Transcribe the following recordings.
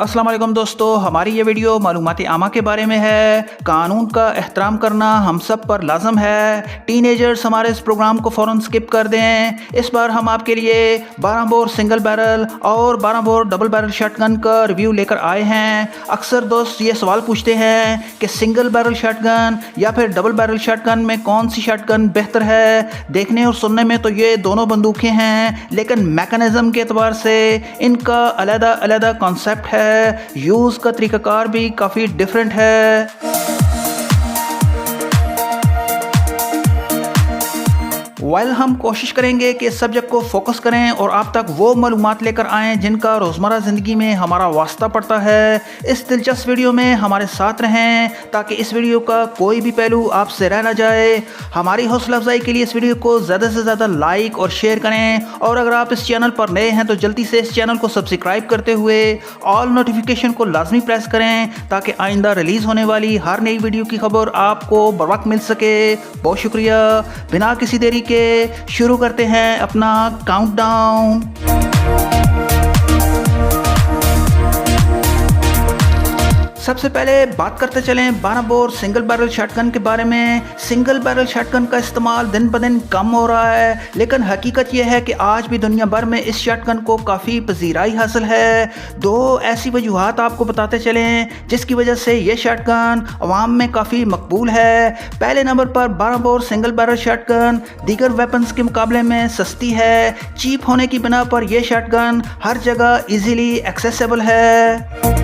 अस्सलाम वालेकुम दोस्तों, हमारी ये वीडियो मालूमाती आमा के बारे में है। कानून का एहतराम करना हम सब पर लाजम है। टीनेजर्स हमारे इस प्रोग्राम को फ़ौरन स्किप कर दें। इस बार हम आपके लिए 12 बोर सिंगल बैरल और 12 बोर डबल बैरल शॉटगन का रिव्यू लेकर आए हैं। अक्सर दोस्त ये सवाल पूछते हैं कि सिंगल बैरल शॉटगन या फिर डबल बैरल शॉटगन में कौन सी शॉटगन बेहतर है। देखने और सुनने में तो ये दोनों बंदूकें हैं, लेकिन मैकेनिज़्म के एतबार से इनका अलग अलग कॉन्सेप्ट है। यूज़ का तरीकाकार भी काफ़ी डिफरेंट है। वाइल हम कोशिश करेंगे कि इस सब्जेक्ट को फोकस करें और आप तक वो मालूमात लेकर आएँ जिनका रोज़मर्रा ज़िंदगी में हमारा वास्ता पड़ता है। इस दिलचस्प वीडियो में हमारे साथ रहें ताकि इस वीडियो का कोई भी पहलू आपसे रह ना जाए। हमारी हौसला अफजाई के लिए इस वीडियो को ज़्यादा से ज़्यादा लाइक और शेयर करें, और अगर आप इस चैनल पर नए हैं तो जल्दी से इस चैनल को सब्सक्राइब करते हुए ऑल नोटिफिकेशन को लाजमी प्रेस करें ताकि आइंदा रिलीज़ होने वाली हर नई वीडियो की खबर आपको बर वक्त मिल सके। बहुत शुक्रिया। बिना किसी देरी के शुरू करते हैं अपना काउंटडाउन। सबसे पहले बात करते चलें 12 बोर सिंगल बैरल शॉटगन के बारे में। सिंगल बैरल शॉटगन का इस्तेमाल दिन ब दिन कम हो रहा है, लेकिन हकीकत यह है कि आज भी दुनिया भर में इस शॉटगन को काफ़ी पजीराई हासिल है। दो ऐसी वजूहात आपको बताते चलें जिसकी वजह से ये शॉटगन अवाम में काफ़ी मकबूल है। पहले नंबर पर 12 बोर सिंगल बैरल शॉटगन दीगर वेपन्स के मुकाबले में सस्ती है। चीप होने की बिना पर यह शॉटगन हर जगह ईजीली एक्सेसिबल है।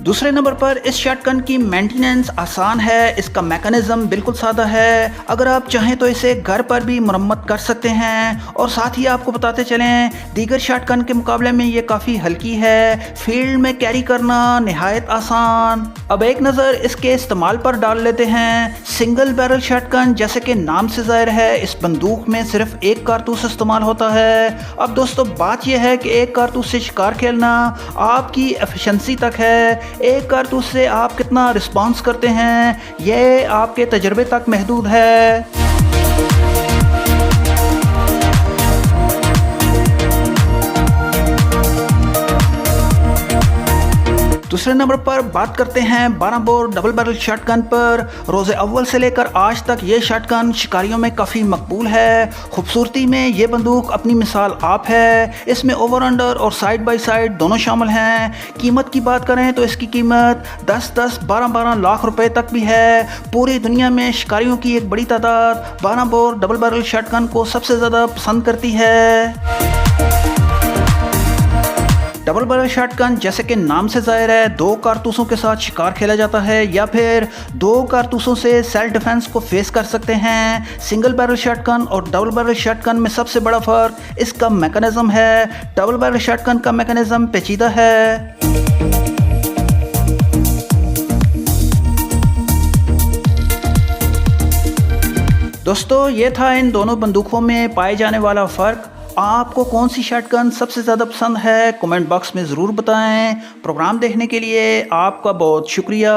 दूसरे नंबर पर इस शॉटगन की मेंटेनेंस आसान है। इसका मैकेनिज़्म बिल्कुल सादा है। अगर आप चाहें तो इसे घर पर भी मरम्मत कर सकते हैं, और साथ ही आपको बताते चलें दीगर शॉटगन के मुकाबले में ये काफ़ी हल्की है। फील्ड में कैरी करना नहायत आसान। अब एक नज़र इसके इस्तेमाल पर डाल लेते हैं। सिंगल बैरल शॉटगन जैसे कि नाम से ज़ाहिर है इस बंदूक में सिर्फ एक कारतूस इस्तेमाल होता है। अब दोस्तों बात यह है कि एक कारतूस से शिकार खेलना आपकी एफिशिएंसी तक है। एक कारतूस से आप कितना रिस्पॉन्स करते हैं यह आपके तजर्बे तक महदूद है। दूसरे नंबर पर बात करते हैं 12 बोर डबल बैरल शॉटगन पर। रोज़े अव्वल से लेकर आज तक ये शॉटगन शिकारियों में काफ़ी मकबूल है। खूबसूरती में ये बंदूक अपनी मिसाल आप है। इसमें ओवर अंडर और साइड बाय साइड दोनों शामिल हैं। कीमत की बात करें तो इसकी कीमत 10-10, 12-12 लाख रुपए तक भी है। पूरी दुनिया में शिकारियों की एक बड़ी तादाद 12 बोर डबल बैरल शॉटगन को सबसे ज़्यादा पसंद करती है। डबल बैरल शॉटगन जैसे कि नाम से ज़ाहिर है दो कारतूसों के साथ शिकार खेला जाता है, या फिर दो कारतूसों से सेल्फ डिफेंस को फेस कर सकते हैं। सिंगल बैरल शॉटगन और डबल बैरल शॉटगन में सबसे बड़ा फ़र्क इसका मैकेनिज़्म है। डबल बैरल शॉटगन का मैकेनिज़्म पेचीदा है। दोस्तों ये था इन दोनों बंदूकों में पाए जाने वाला फ़र्क। आपको कौन सी शॉटगन सबसे ज़्यादा पसंद है कमेंट बॉक्स में ज़रूर बताएं। प्रोग्राम देखने के लिए आपका बहुत शुक्रिया।